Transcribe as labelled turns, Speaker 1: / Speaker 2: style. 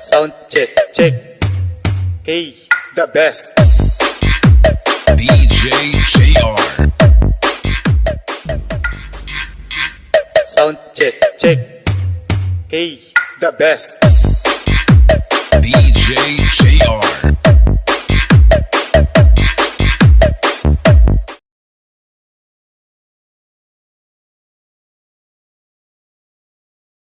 Speaker 1: Sound check, check. Hey, the best.
Speaker 2: DJ JR.
Speaker 1: Sound check, check. Hey, the best.
Speaker 2: DJ JR.